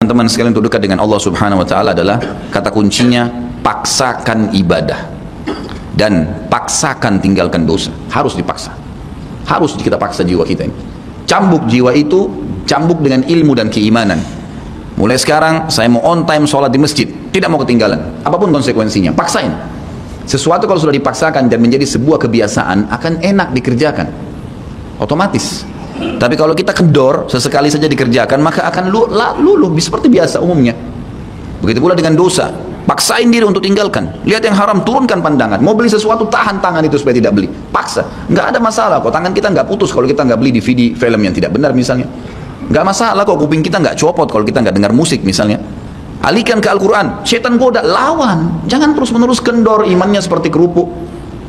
Teman-teman sekalian, untuk dekat dengan Allah Subhanahu wa taala adalah kata kuncinya paksakan ibadah dan paksakan tinggalkan dosa. Harus dipaksa. Harus kita paksa jiwa kita ini. Cambuk jiwa itu, cambuk dengan ilmu dan keimanan. Mulai sekarang saya mau on time sholat di masjid, tidak mau ketinggalan. Apapun konsekuensinya, paksain. Sesuatu kalau sudah dipaksakan dan menjadi sebuah kebiasaan akan enak dikerjakan. Otomatis. Tapi kalau kita kendor, sesekali saja dikerjakan, maka akan luluh seperti biasa umumnya. Begitu pula dengan dosa. Paksain diri untuk tinggalkan. Lihat yang haram, turunkan pandangan. Mau beli sesuatu, tahan tangan itu supaya tidak beli. Paksa. Nggak ada masalah kok. Tangan kita nggak putus kalau kita nggak beli DVD film yang tidak benar misalnya. Nggak masalah kok. Kuping kita nggak copot kalau kita nggak dengar musik misalnya. Alihkan ke Al-Quran. Setan goda, lawan. Jangan terus-menerus kendor, imannya seperti kerupuk.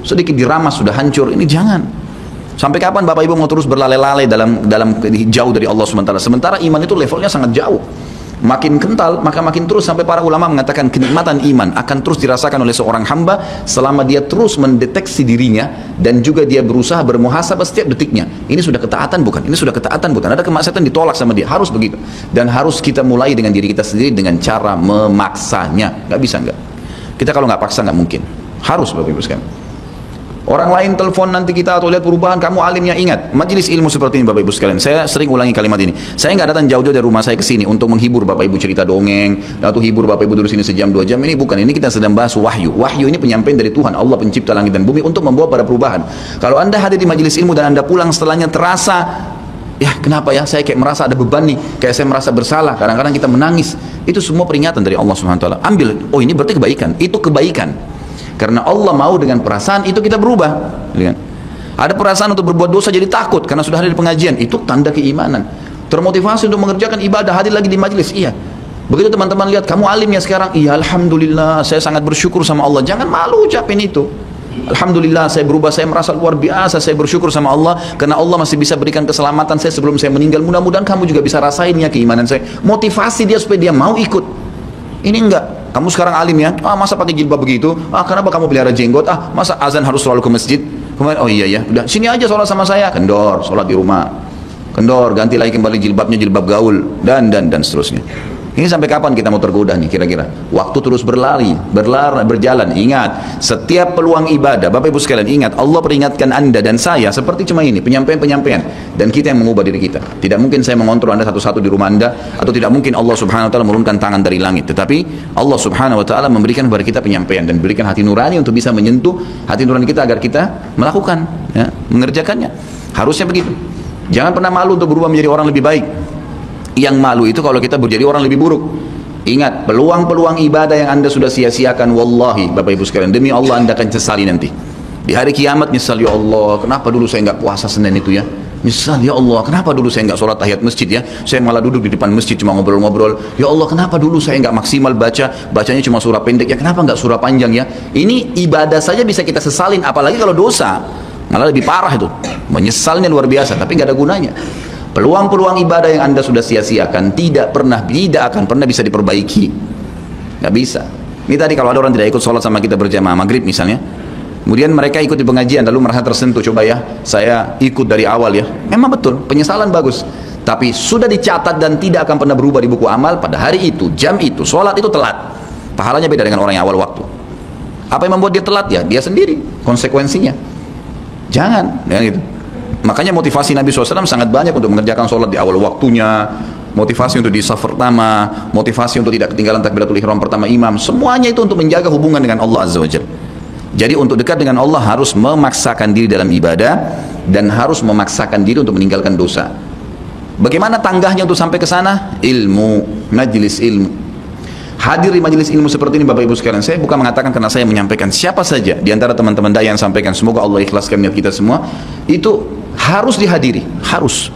Sedikit diramas, sudah hancur. Ini jangan. Sampai kapan Bapak Ibu mau terus berlale-lale dalam jauh dari Allah SWT? Sementara iman itu levelnya sangat jauh. Makin kental, maka makin terus, sampai para ulama mengatakan kenikmatan iman akan terus dirasakan oleh seorang hamba selama dia terus mendeteksi dirinya dan juga dia berusaha bermuhasabah setiap detiknya. Ini sudah ketaatan bukan? Ini sudah ketaatan bukan? Ada kemaksiatan ditolak sama dia, harus begitu. Dan harus kita mulai dengan diri kita sendiri dengan cara memaksanya. Nggak bisa nggak? Kita kalau nggak paksa nggak mungkin. Harus Bapak Ibu sekalian. Orang lain telepon nanti kita atau lihat perubahan, kamu alimnya, ingat majelis ilmu seperti ini Bapak Ibu sekalian. Saya sering ulangi kalimat ini. Saya nggak datang jauh-jauh dari rumah saya ke sini untuk menghibur Bapak Ibu cerita dongeng atau hibur Bapak Ibu dulu sini sejam 2 jam. Ini bukan, ini kita sedang bahas wahyu. Wahyu ini penyampaian dari Tuhan Allah pencipta langit dan bumi untuk membawa pada perubahan. Kalau Anda hadir di majelis ilmu dan Anda pulang setelahnya terasa, ya kenapa ya saya kayak merasa ada beban nih, kayak saya merasa bersalah, kadang-kadang kita menangis. Itu semua peringatan dari Allah Subhanahu wa taala. Ambil, oh ini berarti kebaikan, itu kebaikan. Karena Allah mau dengan perasaan itu kita berubah. Lihat. Ada perasaan untuk berbuat dosa jadi takut karena sudah hadir di pengajian, itu tanda keimanan. Termotivasi untuk mengerjakan ibadah, hadir lagi di majelis, iya. Begitu teman-teman lihat, kamu alimnya sekarang, iya alhamdulillah, saya sangat bersyukur sama Allah. Jangan malu ucapin itu. Alhamdulillah saya berubah, saya merasa luar biasa, saya bersyukur sama Allah karena Allah masih bisa berikan keselamatan saya sebelum saya meninggal. Mudah-mudahan kamu juga bisa rasain ya keimanan saya. Motivasi dia supaya dia mau ikut. Ini enggak. Kamu sekarang alim ya, masa pakai jilbab begitu? Kenapa kamu pelihara jenggot? Masa azan harus selalu ke masjid? Kemudian, oh iya ya, udah sini aja sholat sama saya. Kendor, sholat di rumah. Kendor, ganti lagi kembali jilbabnya, jilbab gaul, dan seterusnya. Ini sampai kapan kita mau tergoda nih kira-kira? Waktu terus berjalan. Ingat, setiap peluang ibadah, Bapak Ibu sekalian ingat, Allah peringatkan Anda dan saya seperti cuma ini, penyampaian. Dan kita yang mengubah diri kita. Tidak mungkin saya mengontrol Anda satu-satu di rumah Anda, atau tidak mungkin Allah Subhanahu wa taala menurunkan tangan dari langit. Tetapi Allah Subhanahu wa taala memberikan kepada kita penyampaian dan berikan hati nurani untuk bisa menyentuh hati nurani kita agar kita melakukan, ya, mengerjakannya. Harusnya begitu. Jangan pernah malu untuk berubah menjadi orang lebih baik. Yang malu itu kalau kita menjadi orang lebih buruk. Ingat, peluang-peluang ibadah yang Anda sudah sia-siakan, wallahi Bapak Ibu sekalian, demi Allah Anda akan sesali nanti. Di hari kiamat nyesal, ya Allah, kenapa dulu saya nggak puasa Senin itu ya? Nyesal, ya Allah, kenapa dulu saya nggak sholat tahiyat masjid ya? Saya malah duduk di depan masjid cuma ngobrol-ngobrol. Ya Allah, kenapa dulu saya nggak maksimal bacanya cuma surah pendek ya? Kenapa nggak surah panjang ya? Ini ibadah saja bisa kita sesalin, apalagi kalau dosa. Malah lebih parah itu. Menyesalnya luar biasa, tapi nggak ada gunanya. Peluang-peluang ibadah yang Anda sudah sia-siakan tidak akan pernah bisa diperbaiki. Nggak bisa. Ini tadi kalau ada orang tidak ikut sholat sama kita berjamaah maghrib misalnya, kemudian mereka ikut di pengajian lalu merasa tersentuh, coba ya saya ikut dari awal ya. Memang betul, penyesalan bagus. Tapi sudah dicatat dan tidak akan pernah berubah di buku amal pada hari itu, jam itu, sholat itu telat. Pahalanya beda dengan orang yang awal waktu. Apa yang membuat dia telat ya? Dia sendiri, konsekuensinya. Jangan, ya gitu. Makanya motivasi Nabi SAW sangat banyak untuk mengerjakan sholat di awal waktunya, motivasi untuk di saf pertama, motivasi untuk tidak ketinggalan takbiratul ihram pertama imam. Semuanya itu untuk menjaga hubungan dengan Allah Azza wa Jalla. Jadi untuk dekat dengan Allah harus memaksakan diri dalam ibadah dan harus memaksakan diri untuk meninggalkan dosa. Bagaimana tangganya untuk sampai ke sana? Ilmu, majlis ilmu. Hadir di majelis ilmu seperti ini Bapak Ibu sekalian, saya bukan mengatakan karena saya menyampaikan, siapa saja di antara teman-teman dai yang sampaikan, semoga Allah ikhlaskan niat kita semua, itu harus dihadiri, harus.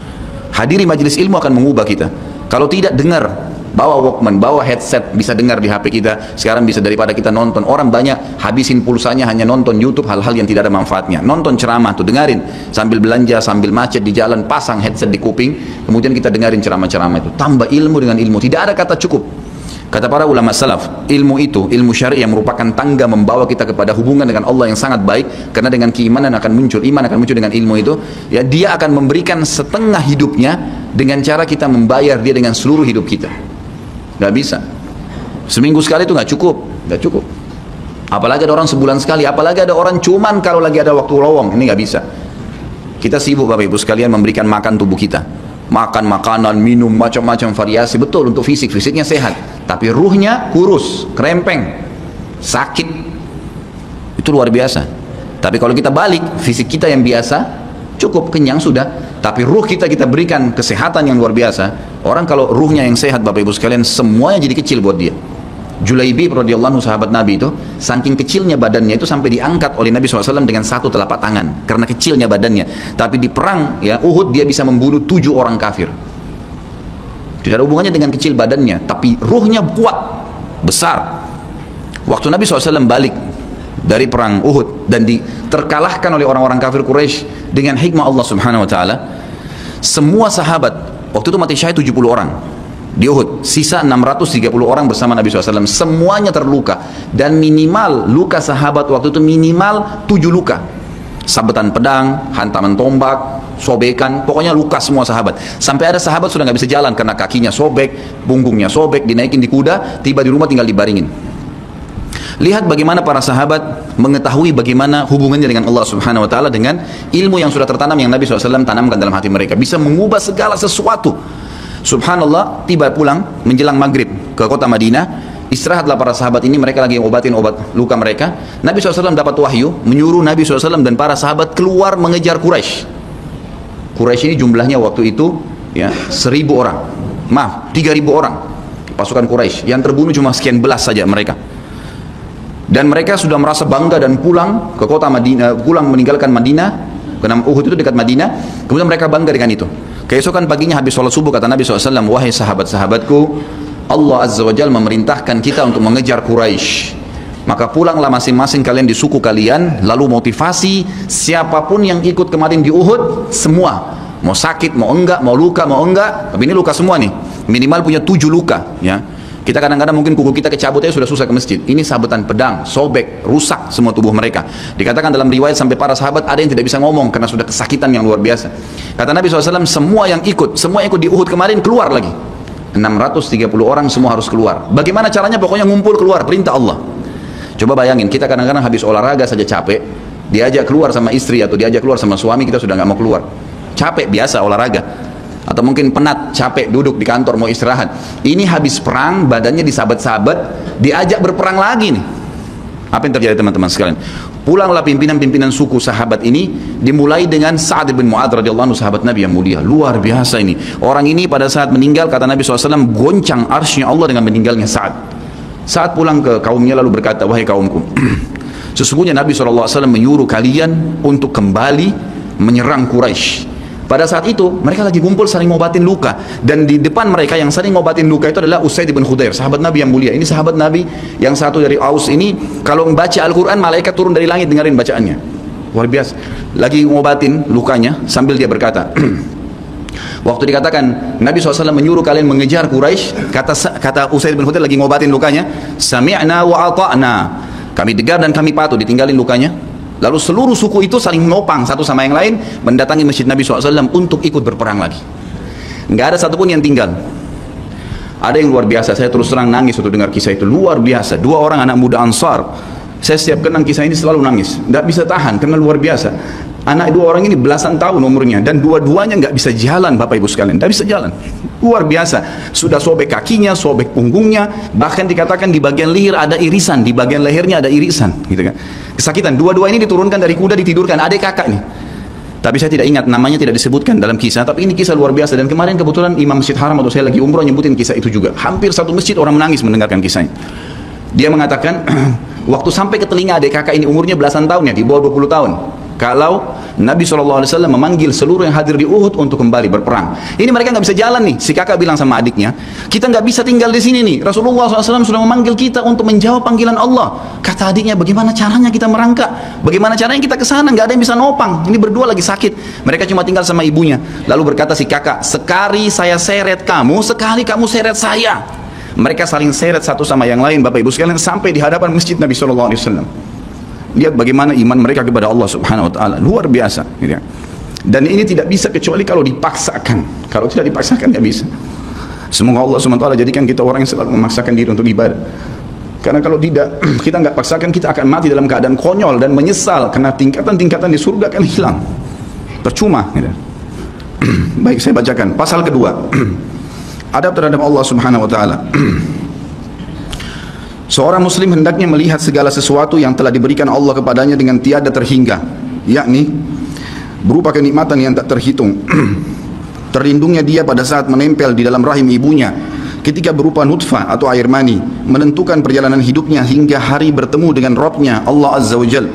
Hadiri majelis ilmu akan mengubah kita. Kalau tidak, dengar, bawa Walkman, bawa headset, bisa dengar di HP kita. Sekarang bisa daripada kita nonton, orang banyak habisin pulsanya hanya nonton YouTube hal-hal yang tidak ada manfaatnya. Nonton ceramah tuh, dengarin sambil belanja, sambil macet di jalan, pasang headset di kuping, kemudian kita dengarin ceramah-ceramah itu. Tambah ilmu dengan ilmu, tidak ada kata cukup. Kata para ulama salaf, ilmu itu, ilmu syar'i yang merupakan tangga membawa kita kepada hubungan dengan Allah yang sangat baik, karena dengan keimanan akan muncul, iman akan muncul dengan ilmu itu, ya dia akan memberikan setengah hidupnya dengan cara kita membayar dia dengan seluruh hidup kita. Nggak bisa. Seminggu sekali itu nggak cukup, nggak cukup. Apalagi ada orang sebulan sekali, apalagi ada orang cuman kalau lagi ada waktu lowong, ini nggak bisa. Kita sibuk Bapak Ibu sekalian memberikan makan tubuh kita. Makan makanan, minum macam-macam variasi, betul untuk fisiknya sehat. Tapi ruhnya kurus, krempeng, sakit. Itu luar biasa. Tapi kalau kita balik, fisik kita yang biasa, cukup kenyang sudah. Tapi ruh kita berikan kesehatan yang luar biasa. Orang kalau ruhnya yang sehat Bapak Ibu sekalian, semuanya jadi kecil buat dia. Julaibib radhiyallahu anhu, sahabat Nabi itu, saking kecilnya badannya itu sampai diangkat oleh Nabi SAW dengan satu telapak tangan karena kecilnya badannya. Tapi di perang ya Uhud dia bisa membunuh 7 orang kafir. Tidak ada hubungannya dengan kecil badannya, tapi ruhnya kuat, besar. Waktu Nabi SAW balik dari perang Uhud dan terkalahkan oleh orang-orang kafir Quraisy dengan hikmah Allah Subhanahu Wa Taala, semua sahabat waktu itu mati syahid 70 orang di Uhud, sisa 630 orang bersama Nabi SAW, semuanya terluka. Dan minimal luka sahabat waktu itu minimal 7 luka, sabetan pedang, hantaman tombak, sobekan, pokoknya luka semua sahabat. Sampai ada sahabat sudah nggak bisa jalan karena kakinya sobek, punggungnya sobek, dinaikin di kuda, tiba di rumah tinggal dibaringin. Lihat bagaimana para sahabat mengetahui bagaimana hubungannya dengan Allah Subhanahu Wa Taala dengan ilmu yang sudah tertanam yang Nabi SAW tanamkan dalam hati mereka, bisa mengubah segala sesuatu. Subhanallah, tiba pulang menjelang maghrib ke kota Madinah, istirahatlah para sahabat ini, mereka lagi ngobatin obat luka mereka. Nabi SAW dapat wahyu, menyuruh Nabi SAW dan para sahabat keluar mengejar Quraisy. Quraisy ini jumlahnya waktu itu ya 1.000 orang, maaf 3.000 orang pasukan Quraisy, yang terbunuh cuma sekian belas saja mereka. Dan mereka sudah merasa bangga dan pulang ke kota Madinah, pulang meninggalkan Madinah, karena Uhud itu dekat Madinah. Kemudian mereka bangga dengan itu. Keesokan paginya habis sholat subuh, kata Nabi SAW, wahai sahabat-sahabatku, Allah Azza wa Jalla memerintahkan kita untuk mengejar Quraisy. Maka pulanglah masing-masing kalian di suku kalian, lalu motivasi siapapun yang ikut kemarin di Uhud, semua, mau sakit, mau enggak, mau luka, mau enggak, tapi ini luka semua nih, minimal punya 7 luka ya. Kita kadang-kadang mungkin kuku kita kecabut aja sudah susah ke masjid. Ini sabetan pedang, sobek, rusak semua tubuh mereka. Dikatakan dalam riwayat sampai para sahabat ada yang tidak bisa ngomong karena sudah kesakitan yang luar biasa. Kata Nabi SAW, semua yang ikut di Uhud kemarin keluar lagi. 630 orang semua harus keluar. Bagaimana caranya? Pokoknya ngumpul keluar, perintah Allah. Coba bayangin, kita kadang-kadang habis olahraga saja capek, diajak keluar sama istri atau diajak keluar sama suami, kita sudah nggak mau keluar. Capek biasa olahraga. Atau mungkin penat, capek, duduk di kantor mau istirahat. Ini habis perang, badannya disabet-sabet, diajak berperang lagi nih. Apa yang terjadi teman-teman sekalian? Pulanglah pimpinan-pimpinan suku sahabat ini, dimulai dengan Sa'ad bin Mu'adz radhiyallahu anhu, sahabat Nabi yang mulia. Luar biasa ini. Orang ini pada saat meninggal, kata Nabi SAW, goncang arsy Allah dengan meninggalnya Sa'ad. Saat pulang ke kaumnya lalu berkata, wahai kaumku, sesungguhnya Nabi SAW menyuruh kalian untuk kembali menyerang Quraisy. Pada saat itu mereka lagi kumpul saling ngobatin luka, dan di depan mereka yang saling ngobatin luka itu adalah Usaid bin Khudair, sahabat Nabi yang mulia. Ini sahabat Nabi yang satu dari Aus ini, kalau membaca Al-Quran malaikat turun dari langit dengerin bacaannya, luar biasa. Lagi ngobatin lukanya sambil dia berkata, waktu dikatakan Nabi SAW menyuruh kalian mengejar Quraisy, kata Usaid bin Khudair lagi ngobatin lukanya, sami'na wa ata'na, kami dengar dan kami patuh, ditinggalin lukanya. Lalu seluruh suku itu saling menopang satu sama yang lain, mendatangi masjid Nabi SAW untuk ikut berperang lagi. Nggak ada satupun yang tinggal. Ada yang luar biasa, saya terus terang nangis untuk dengar kisah itu, luar biasa. 2 orang anak muda Ansar, saya setiap kenang kisah ini selalu nangis, nggak bisa tahan karena luar biasa. Anak 2 orang ini belasan tahun umurnya, dan dua-duanya nggak bisa jalan Bapak Ibu sekalian, nggak bisa jalan. Luar biasa, sudah sobek kakinya, sobek punggungnya, bahkan dikatakan di bagian leher ada irisan, di bagian lehernya ada irisan, gitu kan. Kesakitan. Dua-dua ini diturunkan dari kuda, ditidurkan, adik kakak nih. Tapi saya tidak ingat namanya, tidak disebutkan dalam kisah, tapi ini kisah luar biasa. Dan kemarin kebetulan Imam Masjid Haram atau saya lagi umroh nyebutin kisah itu juga. Hampir satu masjid orang menangis mendengarkan kisahnya. Dia mengatakan waktu sampai ke telinga adik kakak ini, umurnya belasan tahun ya, di bawah 20 tahun, kalau Nabi SAW memanggil seluruh yang hadir di Uhud untuk kembali berperang. Ini mereka nggak bisa jalan nih. Si kakak bilang sama adiknya, kita nggak bisa tinggal di sini nih. Rasulullah SAW sudah memanggil kita untuk menjawab panggilan Allah. Kata adiknya, bagaimana caranya kita merangkak? Bagaimana caranya kita ke sana? Nggak ada yang bisa nopang. Ini berdua lagi sakit. Mereka cuma tinggal sama ibunya. Lalu berkata si kakak, sekali saya seret kamu, sekali kamu seret saya. Mereka saling seret satu sama yang lain, Bapak Ibu sekalian, sampai di hadapan masjid Nabi SAW. Lihat bagaimana iman mereka kepada Allah Subhanahu Wa Taala, luar biasa, gitu ya. Dan ini tidak bisa kecuali kalau dipaksakan. Kalau tidak dipaksakan nggak bisa. Semoga Allah SWT jadikan kita orang yang selalu memaksakan diri untuk ibadah. Karena kalau tidak, kita nggak paksakan, kita akan mati dalam keadaan konyol dan menyesal, karena tingkatan-tingkatan di surga akan hilang, percuma gitu. Baik, saya bacakan pasal kedua. Adab terhadap Allah Subhanahu wa taala. Seorang muslim hendaknya melihat segala sesuatu yang telah diberikan Allah kepadanya dengan tiada terhingga, yakni berupa kenikmatan yang tak terhitung. Terlindungnya dia pada saat menempel di dalam rahim ibunya ketika berupa nutfah atau air mani, menentukan perjalanan hidupnya hingga hari bertemu dengan Rabbnya Allah Azza wa Jal.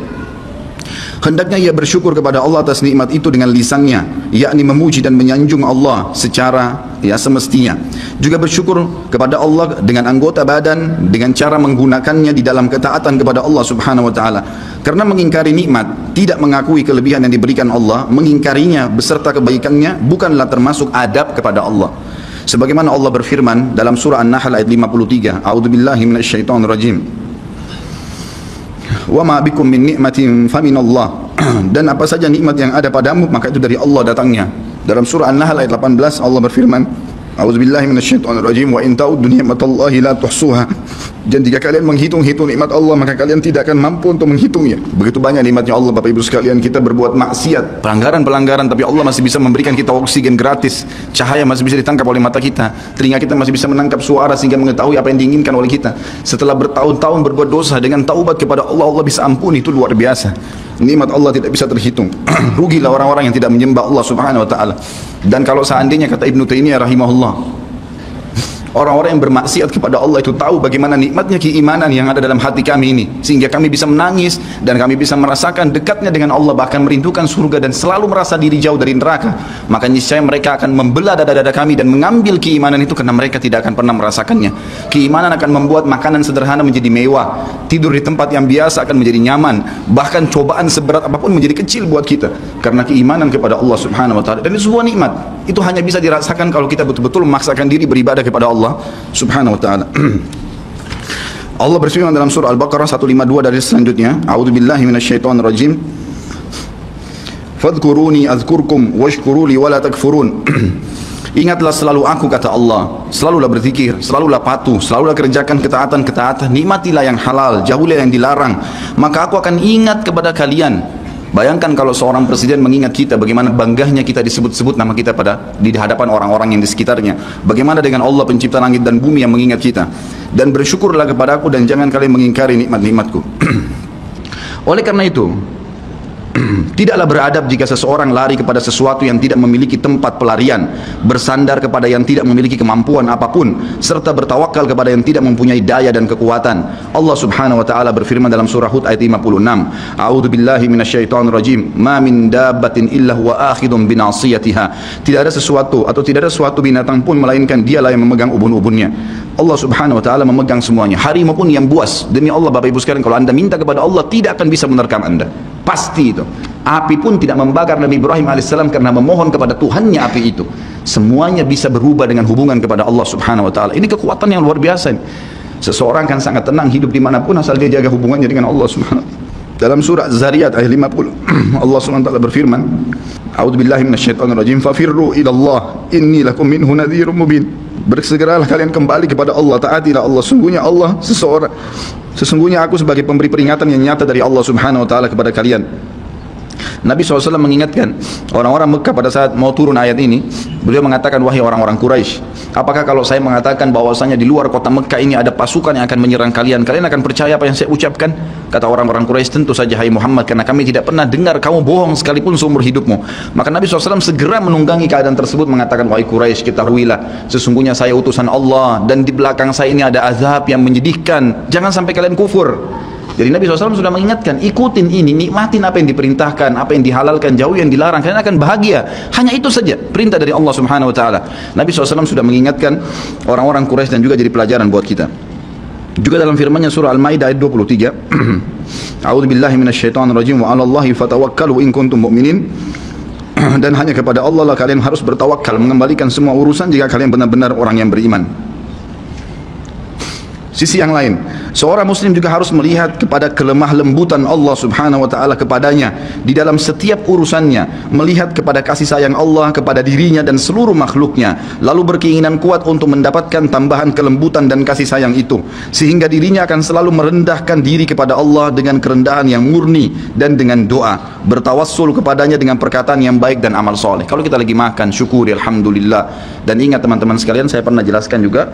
Hendaknya ia bersyukur kepada Allah atas nikmat itu dengan lisannya, yakni memuji dan menyanjung Allah secara semestinya. Juga bersyukur kepada Allah dengan anggota badan, dengan cara menggunakannya di dalam ketaatan kepada Allah Subhanahu wa taala. Karena mengingkari nikmat, tidak mengakui kelebihan yang diberikan Allah, mengingkarinya beserta kebaikannya bukanlah termasuk adab kepada Allah. Sebagaimana Allah berfirman dalam surah An-Nahl ayat 53, A'udzubillahi minasyaitonir rajim. Wa ma bikum min ni'matin faminallah. Dan apa saja nikmat yang ada padamu maka itu dari Allah datangnya. Dalam surah An-Nahl ayat 18 Allah berfirman, A'udzubillahi minasyaitonir rajim, wa in ta'uddu ni'matallahi la tuhsuha. Dan jika kalian menghitung-hitung nikmat Allah maka kalian tidak akan mampu untuk menghitungnya. Begitu banyak nikmatnya Allah Bapak Ibu sekalian. Kita berbuat maksiat, pelanggaran-pelanggaran, tapi Allah masih bisa memberikan kita oksigen gratis, cahaya masih bisa ditangkap oleh mata kita, telinga kita masih bisa menangkap suara sehingga mengetahui apa yang diinginkan oleh kita. Setelah bertahun-tahun berbuat dosa, dengan taubat kepada Allah, Allah bisa ampuni. Itu luar biasa. Nikmat Allah tidak bisa terhitung. Rugilah orang-orang yang tidak menyembah Allah Subhanahu wa taala. Dan kalau seandainya, kata Ibnu Taimiyah rahimahullah, orang-orang yang bermaksiat kepada Allah itu tahu bagaimana nikmatnya keimanan yang ada dalam hati kami ini, sehingga kami bisa menangis dan kami bisa merasakan dekatnya dengan Allah, bahkan merindukan surga dan selalu merasa diri jauh dari neraka. Maka niscaya mereka akan membelah dada-dada kami dan mengambil keimanan itu, karena mereka tidak akan pernah merasakannya. Keimanan akan membuat makanan sederhana menjadi mewah, tidur di tempat yang biasa akan menjadi nyaman, bahkan cobaan seberat apapun menjadi kecil buat kita, karena keimanan kepada Allah Subhanahu wa taala. Dan itu sebuah nikmat. Itu hanya bisa dirasakan kalau kita betul-betul memaksakan diri beribadah kepada Allah Subhanahu wa taala. Allah berfirman dalam surah Al-Baqarah 152 dari selanjutnya, A'udzubillahi minasyaitonir rajim. Fadhkuruni azkurkum washkuruli wala takfurun. Ingatlah selalu aku, kata Allah. Selalulah berzikir, selalulah patuh, selalulah kerjakan ketaatan-ketaatan, nikmatilah yang halal, jauhilah yang dilarang, maka aku akan ingat kepada kalian. Bayangkan kalau seorang presiden mengingat kita, bagaimana bangganya kita disebut-sebut nama kita di hadapan orang-orang yang di sekitarnya. Bagaimana dengan Allah pencipta langit dan bumi yang mengingat kita. Dan bersyukurlah kepadaku dan jangan kalian mengingkari nikmat-nikmatku. Oleh karena itu, tidaklah beradab jika seseorang lari kepada sesuatu yang tidak memiliki tempat pelarian, bersandar kepada yang tidak memiliki kemampuan apapun, serta bertawakal kepada yang tidak mempunyai daya dan kekuatan. Allah Subhanahu wa taala berfirman dalam surah Hud ayat 56, A'udzubillahi minasyaitonir rajim, ma min dabbatin illa huwa akhidun binasiyatiha. Tidak ada sesuatu atau tidak ada suatu binatang pun melainkan dialah yang memegang ubun-ubunnya. Allah Subhanahu wa taala memegang semuanya. Harimau pun yang buas. Demi Allah Bapak Ibu sekalian, kalau Anda minta kepada Allah tidak akan bisa menerkam Anda. Pasti itu. Api pun tidak membakar Nabi Ibrahim alaihissalam karena memohon kepada Tuhannya api itu. Semuanya bisa berubah dengan hubungan kepada Allah Subhanahu wa taala. Ini kekuatan yang luar biasa. Seseorang kan sangat tenang hidup dimanapun asal dia jaga hubungannya dengan Allah Subhanahu wa taala. Dalam surah Zariyat ayat 50, Allah Subhanahu wa taala berfirman, A'udzubillahi minasyaitonir rajim, fafirru ila Allah inni lakum minhu nadhirum mubin. Bersegeralah kalian kembali kepada Allah, taatilah Allah. Sesungguhnya aku sebagai pemberi peringatan yang nyata dari Allah Subhanahu wa taala kepada kalian. Nabi SAW mengingatkan orang-orang Mekah pada saat mau turun ayat ini. Beliau mengatakan, wahai orang-orang Quraisy, apakah kalau saya mengatakan bahwasanya di luar kota Mekah ini ada pasukan yang akan menyerang kalian, kalian akan percaya apa yang saya ucapkan? Kata orang-orang Quraisy, tentu saja hai Muhammad, karena kami tidak pernah dengar kamu bohong sekalipun seumur hidupmu. Maka Nabi SAW segera menunggangi keadaan tersebut, mengatakan, wahai Quraisy, ketahuilah sesungguhnya saya utusan Allah dan di belakang saya ini ada azab yang menyedihkan, jangan sampai kalian kufur. Jadi Nabi SAW sudah mengingatkan, ikutin ini, nikmatin apa yang diperintahkan, apa yang dihalalkan, jauh yang dilarang, kalian akan bahagia. Hanya itu saja perintah dari Allah Subhanahu wa taala. Nabi SAW sudah mengingatkan orang-orang Quraisy dan juga jadi pelajaran buat kita. Juga dalam firman-Nya surah Al-Maidah ayat 23, A'udzubillahi minasyaitonir rajim, wa 'alallahi fatawakkalu in kuntum mu'minin. Dan hanya kepada Allah lah kalian harus bertawakal, mengembalikan semua urusan jika kalian benar-benar orang yang beriman. Sisi yang lain, seorang muslim juga harus melihat kepada kelemah lembutan Allah subhanahu wa ta'ala kepadanya di dalam setiap urusannya, melihat kepada kasih sayang Allah kepada dirinya dan seluruh makhluknya, lalu berkeinginan kuat untuk mendapatkan tambahan kelembutan dan kasih sayang itu, sehingga dirinya akan selalu merendahkan diri kepada Allah dengan kerendahan yang murni dan dengan doa, bertawassul kepadanya dengan perkataan yang baik dan amal soleh. Kalau kita lagi makan, syukuri, alhamdulillah. Dan ingat teman-teman sekalian, saya pernah jelaskan juga,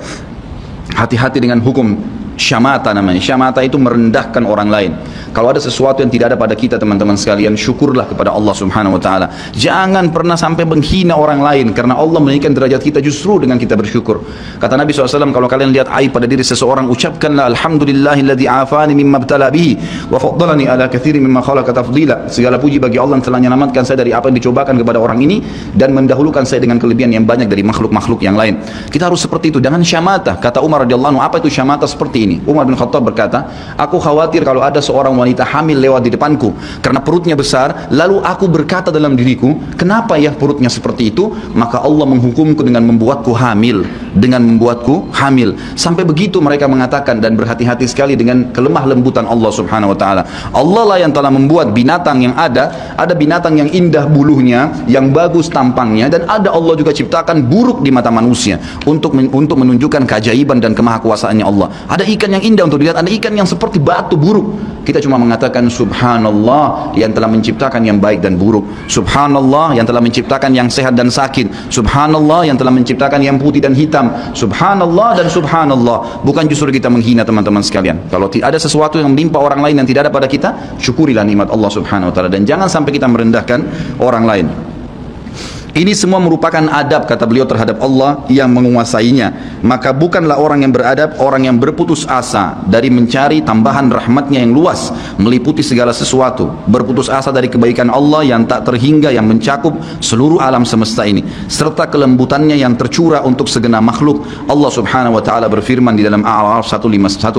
hati-hati dengan hukum syamata namanya. Syamata itu merendahkan orang lain. Kalau ada sesuatu yang tidak ada pada kita teman-teman sekalian, syukurlah kepada Allah subhanahu wa ta'ala. Jangan pernah sampai menghina orang lain, karena Allah menaikkan derajat kita justru dengan kita bersyukur. Kata Nabi SAW, kalau kalian lihat aib pada diri seseorang, ucapkanlah alhamdulillahilladzi afani mimma btala bihi wa faddalani ala katsirin mimma khalaqa tafdila. Segala puji bagi Allah yang telah menyelamatkan saya dari apa yang dicobakan kepada orang ini dan mendahulukan saya dengan kelebihan yang banyak dari makhluk-makhluk yang lain. Kita harus seperti itu, jangan syamata. Kata Umar radhiyallahu anhu, apa itu syamata seperti ini? Umar bin Khattab berkata, aku khawatir kalau ada seorang wanita hamil lewat di depanku karena perutnya besar, lalu aku berkata dalam diriku, kenapa ya perutnya seperti itu? Maka Allah menghukumku dengan membuatku hamil, sampai begitu mereka mengatakan. Dan berhati-hati sekali dengan kelemah lembutan Allah subhanahu wa ta'ala. Allah lah yang telah membuat binatang yang ada binatang yang indah bulunya, yang bagus tampangnya, dan ada Allah juga ciptakan buruk di mata manusia untuk menunjukkan keajaiban dan kemahakuasaannya Allah. Ada ikan yang indah untuk dilihat, ada ikan yang seperti batu buruk. Kita cuma mengatakan subhanallah yang telah menciptakan yang baik dan buruk, subhanallah yang telah menciptakan yang sehat dan sakit, subhanallah yang telah menciptakan yang putih dan hitam, subhanallah dan subhanallah. Bukan justru kita menghina teman-teman sekalian. Kalau ada sesuatu yang menimpa orang lain yang tidak ada pada kita, syukurilah nikmat Allah subhanahu wa ta'ala, dan jangan sampai kita merendahkan orang lain. Ini semua merupakan adab, kata beliau, terhadap Allah yang menguasainya. Maka bukanlah orang yang beradab orang yang berputus asa dari mencari tambahan rahmatnya yang luas, meliputi segala sesuatu, berputus asa dari kebaikan Allah yang tak terhingga, yang mencakup seluruh alam semesta ini, serta kelembutannya yang tercurah untuk segenap makhluk. Allah subhanahu wa ta'ala berfirman di dalam A'raf 156,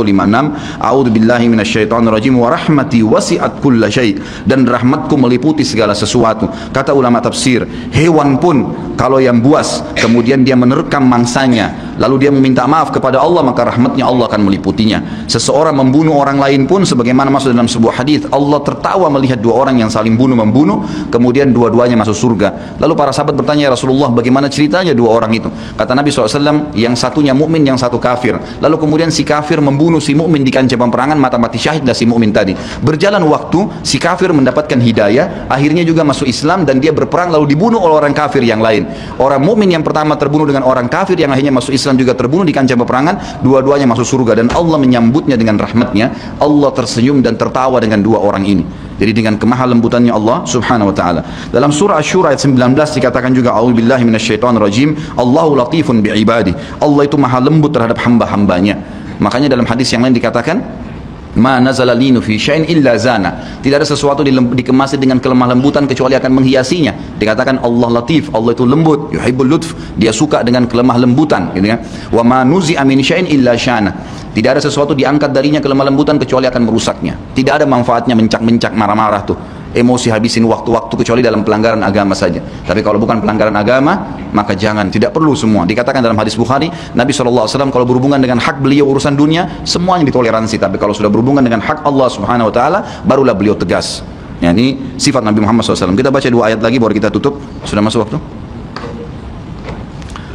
A'udzu billahi minasyaitonir rajim, wa rahmati wasi'at kulla syai', dan rahmatku meliputi segala sesuatu. Kata ulama tafsir, hewan pun kalau yang buas kemudian dia menerkam mangsanya lalu dia meminta maaf kepada Allah, maka rahmatnya Allah akan meliputinya. Seseorang membunuh orang lain pun, sebagaimana masuk dalam sebuah hadis, Allah tertawa melihat dua orang yang saling membunuh, kemudian dua-duanya masuk surga. Lalu para sahabat bertanya, ya Rasulullah, bagaimana ceritanya dua orang itu? Kata Nabi SAW, yang satunya mukmin, yang satu kafir. Lalu kemudian si kafir membunuh si mukmin di kancah peperangan, mati syahidlah si mukmin tadi. Berjalan waktu, si kafir mendapatkan hidayah, akhirnya juga masuk Islam, dan dia berperang lalu dibunuh oleh orang kafir yang lain. Orang mukmin yang pertama terbunuh dengan orang kafir yang akhirnya masuk Islam juga terbunuh di kancah peperangan, dua-duanya masuk surga, dan Allah menyambutnya dengan rahmatnya. Allah tersenyum dan tertawa dengan dua orang ini. Jadi dengan kemaha lembutannya Allah subhanahu wa ta'ala. Dalam surah Asy-Syura ayat 19 dikatakan juga, a'udzubillahi minasyaitonir rajim, Allahu latifun bi'ibadi. Allah itu maha lembut terhadap hamba-hambanya. Makanya dalam hadis yang lain dikatakan, ma nazala linu fi syai'in illa zana. Tidak ada sesuatu dikemas dengan kelemah lembutan kecuali akan menghiasinya. Dikatakan Allah latif, Allah itu lembut, yuhibbul lutf, dia suka dengan kelemah lembutan, gitu ya. Wa ma nuzi'a min syai'in illa syana. Tidak ada sesuatu diangkat darinya kelemah lembutan kecuali akan merusaknya. Tidak ada manfaatnya mencak-mencak, marah-marah tuh, emosi, habisin waktu-waktu, kecuali dalam pelanggaran agama saja. Tapi kalau bukan pelanggaran agama, maka jangan, tidak perlu semua. Dikatakan dalam hadis Bukhari, Nabi SAW kalau berhubungan dengan hak beliau urusan dunia, semuanya ditoleransi. Tapi kalau sudah berhubungan dengan hak Allah subhanahu wa ta'ala, barulah beliau tegas. Ya, ini sifat Nabi Muhammad SAW. Kita baca dua ayat lagi baru kita tutup. Sudah masuk waktu?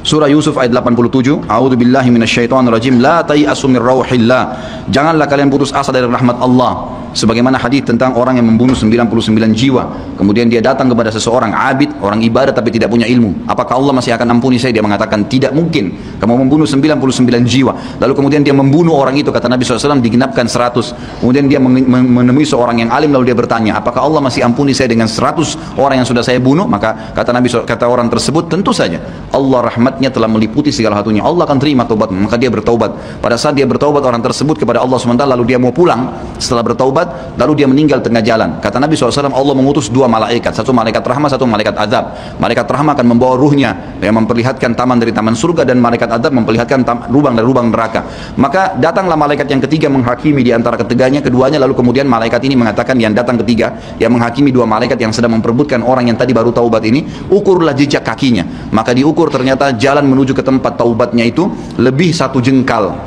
Surah Yusuf ayat 87, A'udzu billahi minasyaitonir rajim, la tayasu min rauhillah. Janganlah kalian putus asa dari rahmat Allah. Sebagaimana hadis tentang orang yang membunuh 99 jiwa, kemudian dia datang kepada seseorang abid, orang ibadah tapi tidak punya ilmu. Apakah Allah masih akan ampuni saya? Dia mengatakan, tidak mungkin. Kamu membunuh 99 jiwa. Lalu kemudian dia membunuh orang itu, kata Nabi SAW, digenapkan 100. Kemudian dia menemui seorang yang alim, lalu dia bertanya, apakah Allah masih ampuni saya dengan 100 orang yang sudah saya bunuh? Maka kata Nabi, kata orang tersebut, tentu saja Allah rahmatnya telah meliputi segala satunya. Allah akan terima taubat. Maka dia bertaubat. Pada saat dia bertaubat orang tersebut kepada Allah SWT, lalu dia mau pulang setelah bertaubat, lalu dia meninggal tengah jalan. Kata Nabi SAW, Allah mengutus dua malaikat, satu malaikat rahmat, satu malaikat azab. Malaikat rahmat akan membawa ruhnya yang memperlihatkan taman dari taman surga, dan malaikat azab memperlihatkan lubang dari lubang neraka. Maka datanglah malaikat yang ketiga menghakimi di antara keduanya, lalu kemudian malaikat ini mengatakan, yang datang ketiga yang menghakimi dua malaikat yang sedang memperebutkan orang yang tadi baru taubat ini, ukurlah jejak kakinya. Maka diukur, ternyata jalan menuju ke tempat taubatnya itu lebih satu jengkal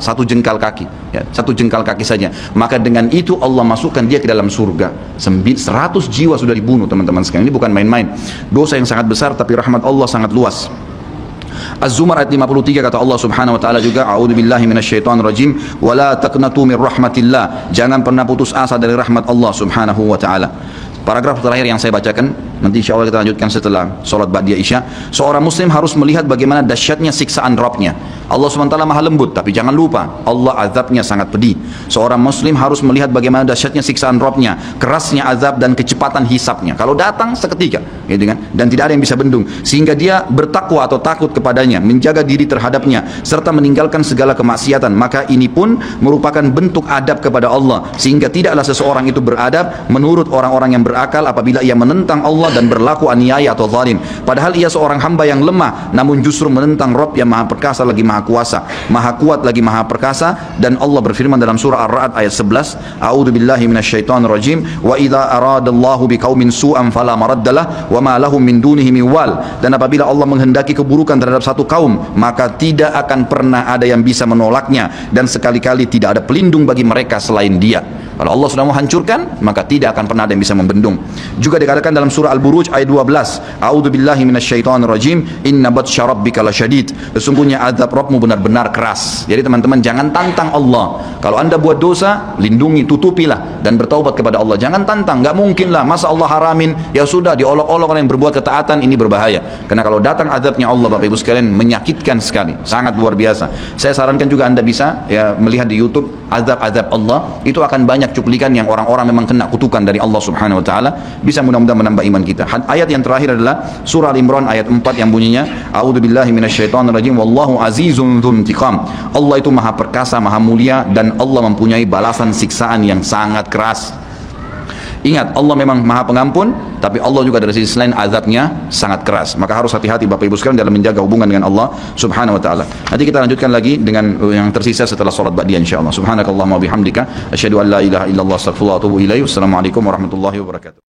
kaki, ya, satu jengkal kaki saja, maka dengan itu Allah masukkan dia ke dalam surga. 100 jiwa sudah dibunuh, teman-teman sekalian. Ini bukan main-main, dosa yang sangat besar, tapi rahmat Allah sangat luas. Az-Zumar ayat 53 kata Allah Subhanahu wa taala juga, a'udzubillahi minasyaitonir rajim, wala taqnatu min rahmatillah, jangan pernah putus asa dari rahmat Allah Subhanahu wa taala. Paragraf terakhir yang saya bacakan, nanti insya Allah kita lanjutkan setelah sholat ba'diyah isya. Seorang muslim harus melihat bagaimana dahsyatnya siksaan Rabbnya. Allah SWT maha lembut, tapi jangan lupa Allah azabnya sangat pedih. Seorang muslim harus melihat bagaimana dahsyatnya siksaan Rabbnya, kerasnya azab dan kecepatan hisabnya. Kalau datang seketika, gitu kan? Dan tidak ada yang bisa bendung, sehingga dia bertakwa atau takut kepadanya, menjaga diri terhadapnya, serta meninggalkan segala kemaksiatan. Maka ini pun merupakan bentuk adab kepada Allah, sehingga tidaklah seseorang itu beradab menurut orang-orang yang berakal apabila ia menentang Allah dan berlaku aniaya atau zalim. Padahal ia seorang hamba yang lemah, namun justru menentang Rabb yang maha perkasa lagi maha kuasa, maha kuat lagi maha perkasa. Dan Allah berfirman dalam surah Ar-Ra'd ayat 11, a'udzubillahi minasyaitonir rajim, wa idza aradallahu biqaumin su'an fala maraddalah wa ma lahum min dunihi min wal. Dan apabila Allah menghendaki keburukan terhadap satu kaum, maka tidak akan pernah ada yang bisa menolaknya, dan sekali-kali tidak ada pelindung bagi mereka selain Dia. Kalau Allah sudah menghancurkan, maka tidak akan pernah ada yang bisa membendung. Juga dikatakan dalam surah Al-Buruj ayat 12, a'udzubillahi minasyaitonir rajim, inna batsya rabbika lasyadid, sesungguhnya azab Rabbmu benar-benar keras. Jadi teman-teman, jangan tantang Allah. Kalau Anda buat dosa, lindungi, tutupilah dan bertaubat kepada Allah. Jangan tantang, nggak mungkin lah, masa Allah haramin, ya sudah diolok-olok orang yang berbuat ketaatan. Ini berbahaya, karena kalau datang azabnya Allah, Bapak Ibu sekalian, menyakitkan sekali, sangat luar biasa. Saya sarankan juga Anda bisa ya melihat di YouTube azab-azab Allah, itu akan banyak cuplikan yang orang-orang memang kena kutukan dari Allah Subhanahu wa taala. Bisa mudah-mudahan menambah iman kita. Ayat yang terakhir adalah surah Al-Imran ayat 4 yang bunyinya, a'udzubillahi minasyaitonir rajim, wallahu azizun dzuntiqam. Allah itu maha perkasa, maha mulia, dan Allah mempunyai balasan siksaan yang sangat keras. Ingat, Allah memang maha pengampun, tapi Allah juga dari sisi lain azabnya sangat keras. Maka harus hati-hati Bapak Ibu sekalian dalam menjaga hubungan dengan Allah Subhanahu wa taala. Nanti kita lanjutkan lagi dengan yang tersisa setelah salat ba'diyah insyaallah. Subhanakallahumma wa bihamdika asyhadu an la ilaha illallah astaghfiruka wa atubu ilaik. Wassalamualaikum warahmatullahi wabarakatuh.